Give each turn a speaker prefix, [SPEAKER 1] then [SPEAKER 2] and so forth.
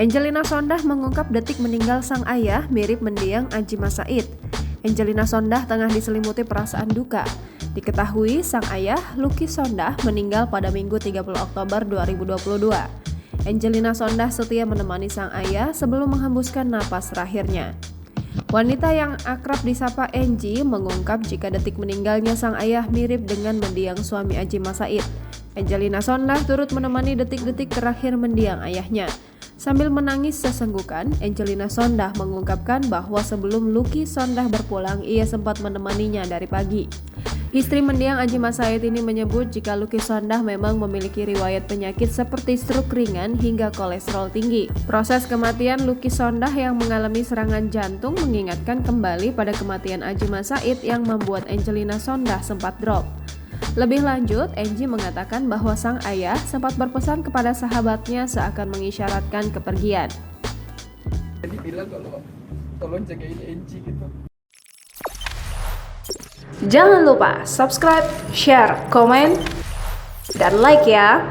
[SPEAKER 1] Angelina Sondakh mengungkap detik meninggal sang ayah mirip mendiang Adjie Said. Angelina Sondakh tengah diselimuti perasaan duka. Diketahui sang ayah, Lucky Sondakh, meninggal pada Minggu 30 Oktober 2022. Angelina Sondakh setia menemani sang ayah sebelum menghembuskan napas terakhirnya. Wanita yang akrab disapa Angie mengungkap jika detik meninggalnya sang ayah mirip dengan mendiang suami Adjie Said. Angelina Sondakh turut menemani detik-detik terakhir mendiang ayahnya. Sambil menangis sesenggukan, Angelina Sondakh mengungkapkan bahwa sebelum Lucky Sondakh berpulang, ia sempat menemaninya dari pagi. Istri mendiang Adjie Said ini menyebut jika Lucky Sondakh memang memiliki riwayat penyakit seperti stroke ringan hingga kolesterol tinggi. Proses kematian Lucky Sondakh yang mengalami serangan jantung mengingatkan kembali pada kematian Adjie Said yang membuat Angelina Sondakh sempat drop. Lebih lanjut, Angie mengatakan bahwa sang ayah sempat berpesan kepada sahabatnya seakan mengisyaratkan kepergian.
[SPEAKER 2] Jadi bilang kalau tolong jagain Angie gitu.
[SPEAKER 1] Jangan lupa subscribe, share, komen, dan like ya.